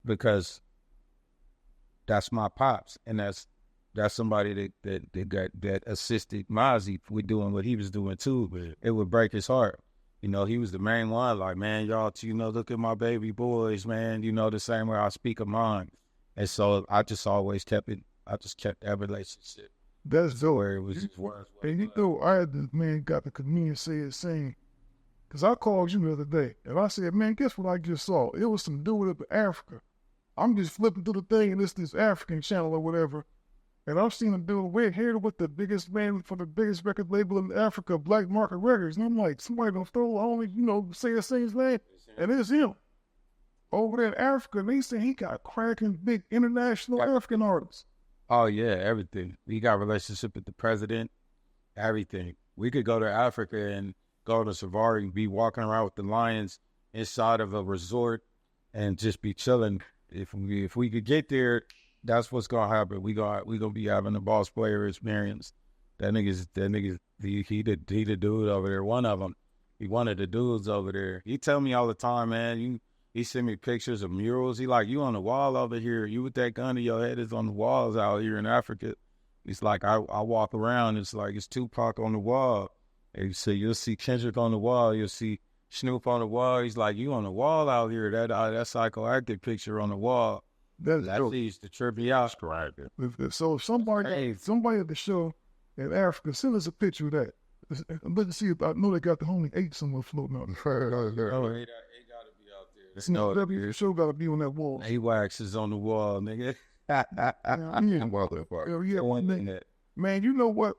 because that's my pops, and that's somebody that assisted Mozzie with doing what he was doing too. Yeah. It would break his heart. You know, he was the main one. Like, man, y'all, look at my baby boys, man. The same way I speak of mine. And so I just always kept it. I just kept that relationship. That's dope. Where it was just words. And I had this man got the comedian say it same. Because I called you the other day, and I said, man, guess what I just saw? It was some dude up in Africa. I'm just flipping through the thing, and it's this African channel or whatever. And I've seen a dude red hair with the biggest man for the biggest record label in Africa, Black Market Records. And I'm like, somebody gonna throw only, say his name. And it's him. Over there in Africa, and they say he got cracking big international African artists. Oh, yeah, everything. He got a relationship with the president, everything. We could go to Africa and go to safari, be walking around with the lions inside of a resort and just be chilling. If we could get there, that's what's gonna happen. We gonna be having a boss player experience. That nigga's he the dude over there. One of them, one of the dudes over there. He tell me all the time, man. He send me pictures of murals. He like, you on the wall over here. You with that gun in your head is on the walls out here in Africa. He's like, I walk around. It's like it's Tupac on the wall. And so you'll see Kendrick on the wall. You'll see Snoop on the wall. He's like, you on the wall out here. That psychoactive picture on the wall. That used to trip me out. So if somebody at the show in Africa, send us a picture of that. I'm looking to see if I know they got the homie Eiht somewhere floating out there. Oh, he gotta be out there. No, the show gotta be on that wall. AWACS is on the wall, nigga. Man, you know what?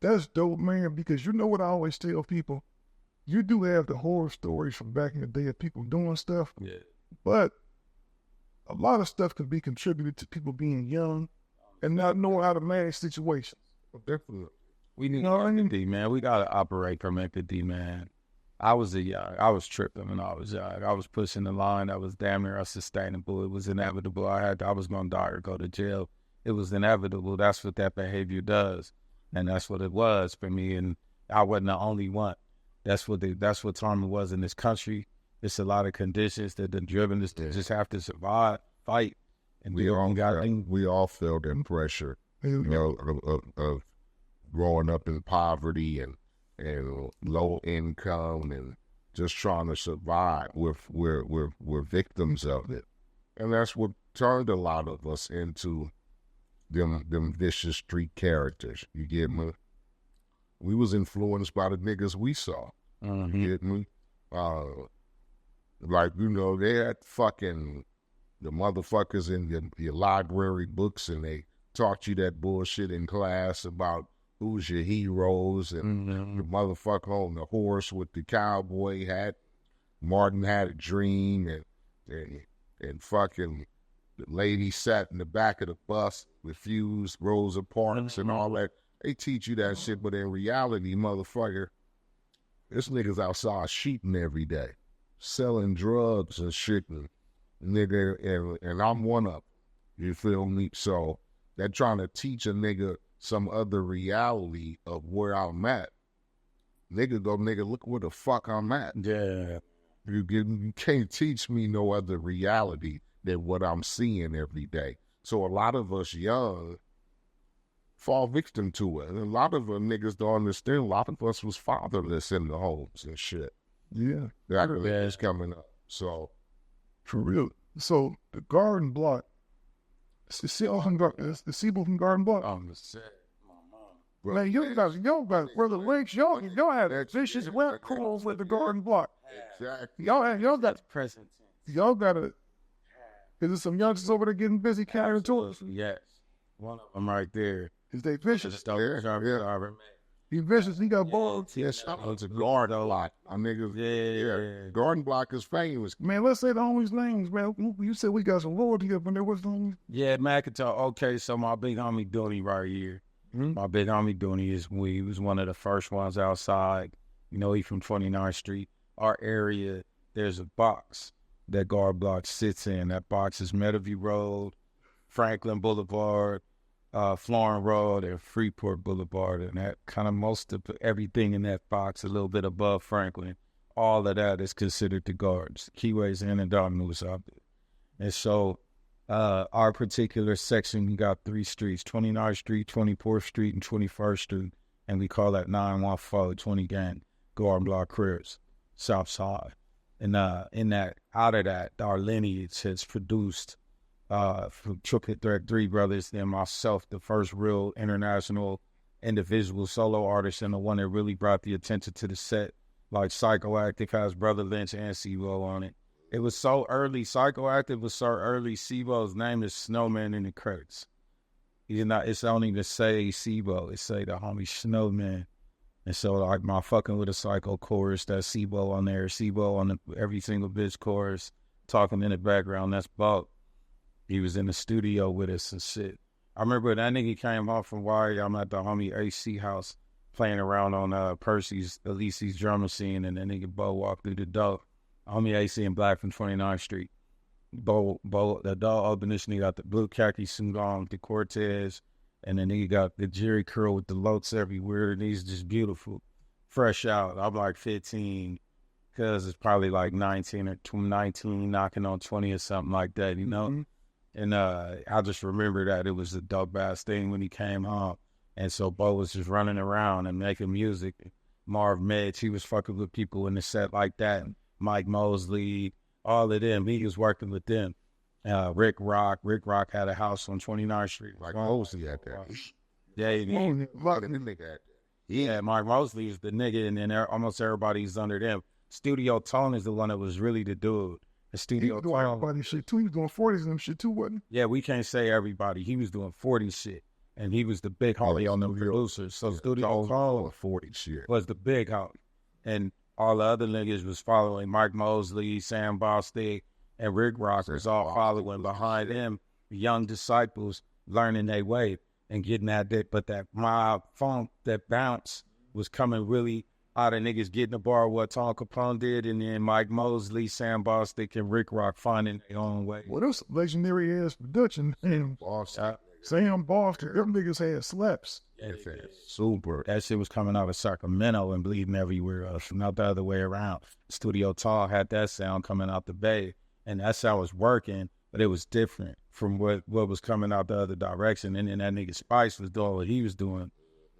That's dope, man, because you know what I always tell people? You do have the horror stories from back in the day of people doing stuff. Yeah. But a lot of stuff can be contributed to people being young and not knowing how to manage situations. Definitely. We need empathy, man. We gotta operate from empathy, man. I was tripping when I was young. I was pushing the line that was damn near unsustainable. It was inevitable. I was gonna die or go to jail. It was inevitable. That's what that behavior does. And that's what it was for me. And I wasn't the only one. That's what trauma was in this country. It's a lot of conditions that have driven us to just have to survive, fight. And we all felt that pressure, of growing up in poverty and low income and just trying to survive. We're victims of it. And that's what turned a lot of us into them vicious street characters. You get me? We was influenced by the niggas we saw. Mm-hmm. You get me? Like, they had fucking the motherfuckers in your library books, and they taught you that bullshit in class about who's your heroes, and the motherfucker on the horse with the cowboy hat. Martin Had a Dream, and fucking the lady sat in the back of the bus, refused Rosa Parks and all that. They teach you that shit, but in reality, motherfucker, this nigga's outside shooting every day, selling drugs and shit, and I'm one of them. You feel me? So they're trying to teach a nigga some other reality of where I'm at. Nigga, look where the fuck I'm at. Yeah. You can't teach me no other reality than what I'm seeing every day. So a lot of us young fall victim to it. And a lot of us niggas don't understand. A lot of us was fatherless in the homes and shit. Yeah. That is coming up. So. For real. So the garden block, the Seabull from Garden Block. I'm the set. Man, y'all got Brother Lynch, y'all had vicious web calls with the Garden Block. Exactly. Y'all got present. Y'all got is there some youngsters over there getting busy carrying toys? Yes. One of them right there. Is they vicious? Yeah. He vicious, he got balls. Yes, it's a guard a lot. Niggas, yeah. Garden Block is famous. Man, let's say the homies' names, man. You said we got some loyalty up in there. What's the homies? Yeah, McIntyre. Okay, so my big homie Dooney right here. Mm-hmm. My big homie Dooney he was one of the first ones outside. He from 29th Street. Our area, there's a box that Garden Block sits in. That box is Meadowview Road, Franklin Boulevard, Florin Road, and Freeport Boulevard, and that kind of most of everything in that box, a little bit above Franklin. All of that is considered the guards. Keyways and Indomitus out there. And so our particular section, we got 3 streets, 29th Street, 24th Street, and 21st Street. And we call that 914, 20 gang, Garden Block Cribs, South Side. And out of that, our lineage has produced from Triple Threat 3 brothers, then myself, the first real international individual solo artist and the one that really brought the attention to the set. Like Psychoactive has Brother Lynch and SIBO on it. It was so early. Psychoactive was so early. SIBO's name is Snowman in the credits. It's don't even say SIBO. It say the homie Snowman. And so like my fucking with a psycho chorus, that's SIBO on there. SIBO on every single bitch chorus, talking in the background. That's Buck. He was in the studio with us and shit. I remember that nigga came home from Wire. I'm at the homie AC house playing around on Percy's, Elise's drum machine, and that nigga Bo walked through the door. Homie AC in black from 29th Street. Bo, the door opened, this nigga got the blue khaki suit on, the Cortez, and then nigga got the Jerry curl with the locs everywhere, and he's just beautiful. Fresh out. I'm like 15, because it's probably like 19 or 19, knocking on 20 or something like that, you know? Mm-hmm. And I just remember that it was a dope-ass thing when he came home. And so Bo was just running around and making music. Marv Medge, he was fucking with people in the set like that. Mike Mosley, all of them. He was working with them. Rick Rock had a house on 29th Street. Like Mosley had that. Yeah, Mike Mosley is the nigga, and then almost everybody's under them. Studio Tone is the one that was really the dude. The Studio Tone. He was doing everybody shit too. He was doing 40s and them shit too, wasn't he? Yeah, we can't say everybody. He was doing 40 shit. And he was the big homie on the producers. So Studio Tone 40 shit was the big homie. And all the other niggas was following. Mike Mosley, Sam Bostic, and Rick Rock was all following behind him. Young disciples learning their way and getting at that. But that mob funk, that bounce was coming really out of niggas getting the bar what Tom Capone did, and then Mike Mosley, Sam Bostic, and Rick Rock finding their own way. Well, there's legendary ass production. And Sam Bostic, them niggas had slaps. Yeah, super. That shit was coming out of Sacramento and bleeding everywhere else, not the other way around. Studio Tall had that sound coming out the Bay, and that sound was working, but it was different from what was coming out the other direction. And then that nigga Spice was doing what he was doing.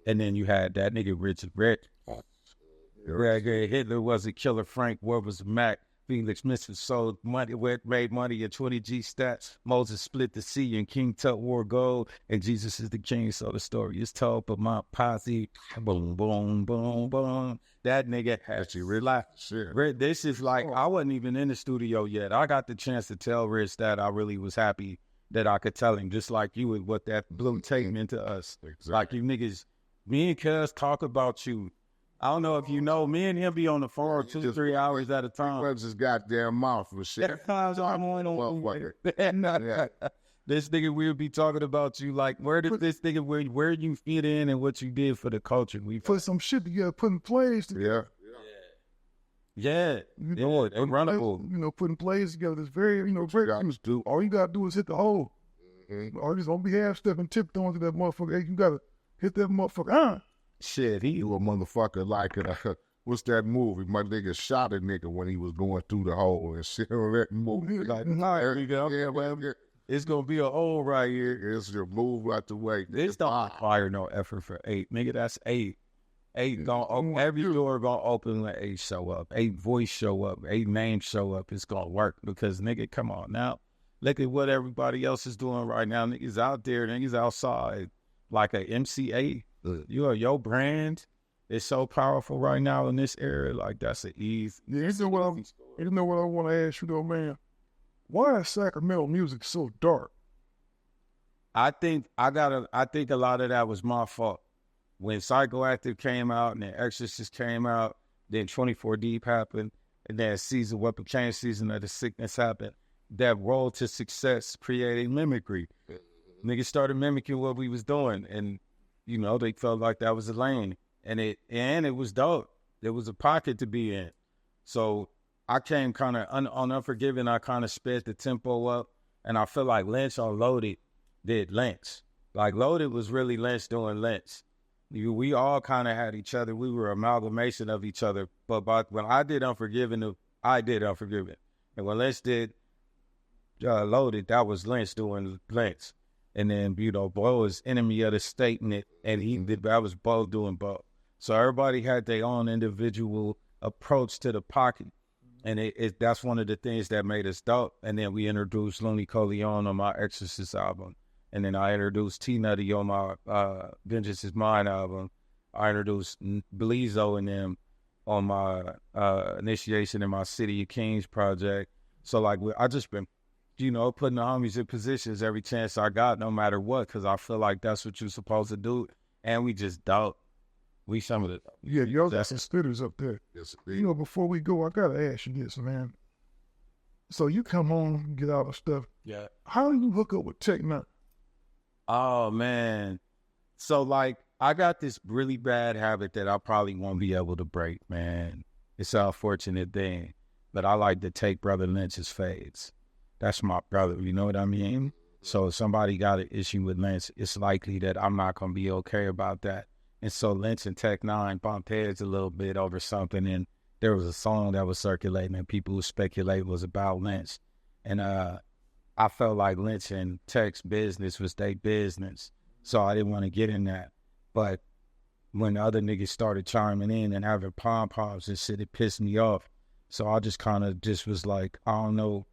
And then you had that nigga Richard Rick. Hitler was a killer. Frank Ward was a Mac. Felix Mitchell sold money, made money at 20G stats. Moses split the sea and King Tut wore gold. And Jesus is the king, so the story is told. But my posse, boom, boom, boom, boom. That nigga has you relax. Sure. This is like, I wasn't even in the studio yet. I got the chance to tell Rich that I really was happy that I could tell him, just like you with what that blue tape meant to us. Exactly. Like you niggas, me and Cuz talk about you. I don't know if you know, me and him be on the phone 2 to 3 hours at a time. Runs his goddamn mouth for shit. This nigga, we'll be talking about you like, where did this nigga, where you fit in and what you did for the culture. We put some shit together, putting plays together. Yeah. Runnable. You know, putting plays together is very, very. All you gotta do is hit the hole. Or just don't be half stepping, tiptoeing to that motherfucker. Hey, you gotta hit that motherfucker. Shit, he was a motherfucker like, what's that movie? My nigga shot a nigga when he was going through the hole and shit on that movie. Like, there you go. Yeah, man. It's going to be a hole right here. It's your move out the way. This don't require no effort for Eiht. Nigga, that's Eiht. Eiht gonna every door gonna open when Eiht show up. Eiht voice show up. Eiht name show up. It's gonna work because, nigga, come on now. Look at what everybody else is doing right now. Niggas out there. Niggas outside. Like a MC Eiht. Your brand is so powerful right now in this era. Like, that's an ease. Yeah, you know what I want to ask you though, man? Why is Sacramento music so dark? I think a lot of that was my fault. When Psychoactive came out and then Exorcist came out, then 24 Deep happened, and then what became Season of the Sickness happened. That road to success created mimicry. Niggas started mimicking what we was doing, and they felt like that was a lane, and it was dope. There was a pocket to be in. So I came kind of on Unforgiven. I kind of sped the tempo up, and I feel like Lynch on Loaded did Lynch. Like Loaded was really Lynch doing Lynch. We all kind of had each other. We were amalgamation of each other. But when I did Unforgiven, I did Unforgiven. And when Lynch did Loaded, that was Lynch doing Lynch. And then, Bo was enemy of the state, and he did, that was Bo doing Bo. So everybody had their own individual approach to the pocket. And that's one of the things that made us dope. And then we introduced Looney Coleon on my Exorcist album. And then I introduced T-Nutty on my Vengeance Is Mine album. I introduced Blizzo and them on my Initiation in My City of Kings project. So, like, I just been, putting the homies in positions every chance I got, no matter what, because I feel like that's what you're supposed to do. And we just dope. We some of the... Yeah, y'all got some spitters up there. Yes, Before we go, I got to ask you this, man. So you come on, get all the stuff. Yeah. How do you hook up with Tech N9ne? Oh, man. So, like, I got this really bad habit that I probably won't be able to break, man. It's an unfortunate thing. But I like to take Brother Lynch's fades. That's my brother, you know what I mean? So if somebody got an issue with Lynch, it's likely that I'm not going to be okay about that. And so Lynch and Tech N9ne bumped heads a little bit over something, and there was a song that was circulating, and people who speculate was about Lynch. And I felt like Lynch and Tech's business was their business, so I didn't want to get in that. But when the other niggas started chiming in and having pom-poms and shit, it pissed me off. So I just kind of just was like, I don't know,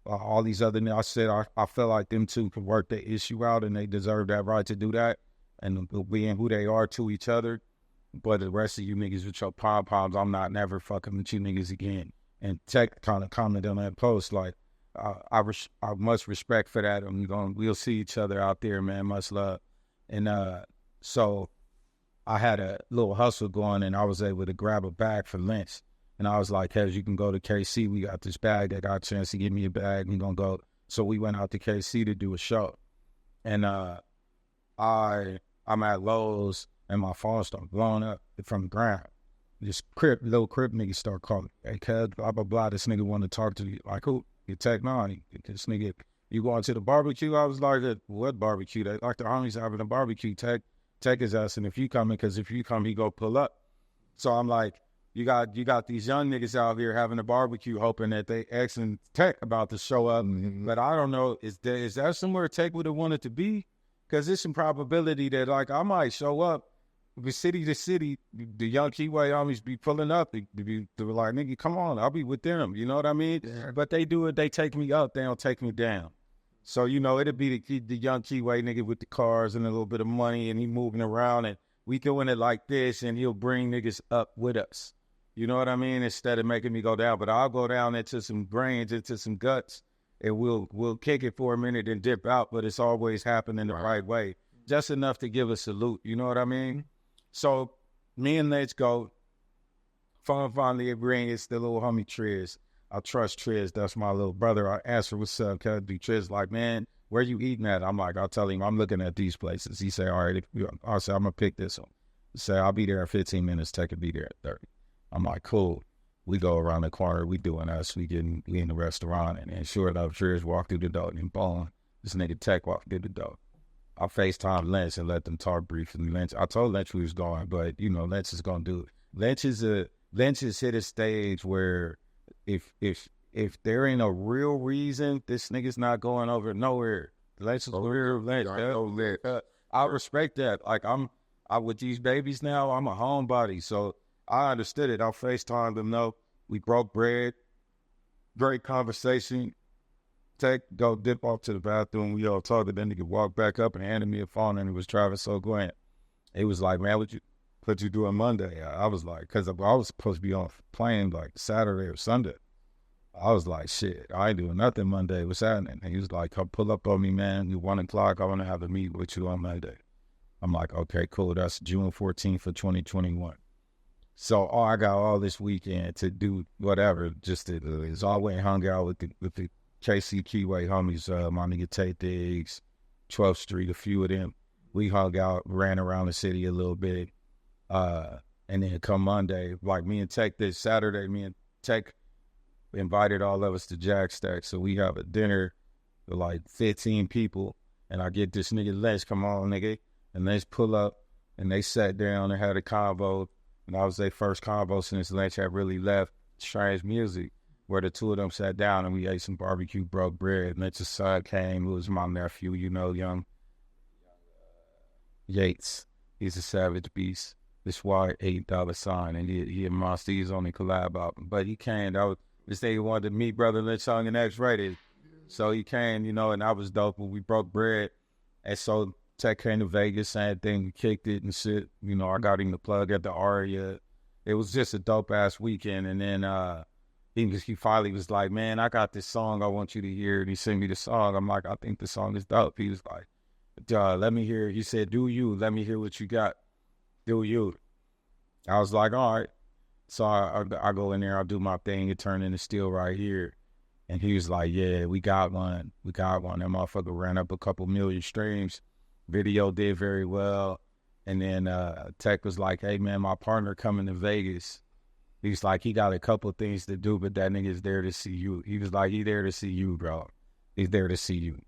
all these other niggas, I said I felt like them two could work their issue out, and they deserve that right to do that. And being who they are to each other. But the rest of you niggas with your pom-poms, I'm not never fucking with you niggas again. And Tech kind of commented on that post, like, I much respect for that. We'll see each other out there, man. Much love. And so I had a little hustle going, and I was able to grab a bag for Lynch. And I was like, hey, you can go to KC. We got this bag. They got a chance to give me a bag. We gonna go. So we went out to KC to do a show. And I'm at Lowe's, and my phone started blowing up from the ground. This little crip nigga start calling, hey, cuz, blah, blah, blah. This nigga want to talk to you. Like, who? You Tech N9ne. This nigga, you going to the barbecue? I was like, what barbecue? They like the homies having a barbecue. Tech is asking if you coming, because if you come, he go pull up. So I'm like, you got these young niggas out here having a barbecue, hoping that they asking Tech about to show up. Mm-hmm. But I don't know, is that somewhere Tech would have wanted to be? Because there's some probability that, like, I might show up, city to city, the young Keyway homies be pulling up. They were like, nigga, come on, I'll be with them. You know what I mean? Yeah. But they do it, they take me up, they don't take me down. So, it'll be the young Keyway nigga with the cars and a little bit of money, and he moving around, and we doing it like this, and he'll bring niggas up with us. You know what I mean? Instead of making me go down. But I'll go down into some brains, into some guts, and we'll kick it for a minute and dip out, but it's always happening the right way. Just enough to give a salute, you know what I mean? So me and Lynch go, finally agreeing, it's the little homie Triz. I trust Triz, that's my little brother. I asked her, what's up, cuz? Triz like, man, where you eating at? I'm like, I'll tell him, I'm looking at these places. He said, all right, I said, I'm going to pick this one. He said, I'll be there in 15 minutes, Tech will be there at 30. I'm like, cool. We go around the corner, we doing us, we in the restaurant, and sure enough, Triz walked through the door, and boom, this nigga Tech walked through the door. I FaceTime Lynch and let them talk briefly. Lynch, I told Lynch we was going, but Lynch is gonna do it. Lynch has hit a stage where if there ain't a real reason, this nigga's not going over nowhere. Lynch is real Lynch. I respect that. Like I'm with these babies now, I'm a homebody, so I understood it. I FaceTimed them, we broke bread, great conversation. Tech, go dip off to the bathroom. We all talked, and then he could walk back up and handed me a phone, and it was Travis O'Grant. He was like, man, what you doing Monday? I was like, because I was supposed to be on plane like Saturday or Sunday. I was like, shit, I ain't doing nothing Monday. What's happening? And he was like, come pull up on me, man. At 1 o'clock, I want to have a meet with you on Monday. I'm like, okay, cool. That's June 14th of 2021. So I got all this weekend to do whatever. So I went and hung out with the KC Keyway homies, my nigga Tate Diggs, 12th Street, a few of them. We hung out, ran around the city a little bit. And then come Monday, like me and Tech this Saturday, me and Tech invited all of us to Jack Stack. So we have a dinner with like 15 people. And I get this nigga Lynch, come on, nigga. And Lynch pull up, and they sat down and had a convo. And I was their first convo since Lynch had really left Strange Music. where the two of them sat down and we ate some barbecue, broke bread. And Lynch's son came, who was my nephew, you know, young Yates. He's a savage beast. This why $8 sign, and he and Monster, he's on the collab album. But he came, this nigga wanted to meet Brother Lynch on the X-Rated. So he came, you know, and I was dope when we broke bread. And so Tech came to Vegas, same thing, we kicked it and shit. You know, I got him the plug at the Aria. It was just a dope-ass weekend. And then he finally was like, man, I got this song I want you to hear. And he sent me the song. I'm like, I think the song is dope. He was like, let me hear it. He said, do you. Let me hear what you got. Do you. I was like, all right. So I go in there, I'll do my thing. It turned into Still Right Here. And he was like, yeah, we got one. We got one. That motherfucker ran up a couple million streams. Video did very well. And then Tech was like, hey, man, my partner coming to Vegas. He's like, he got a couple things to do, but that nigga's there to see you. He was like, he there to see you, bro. He's there to see you.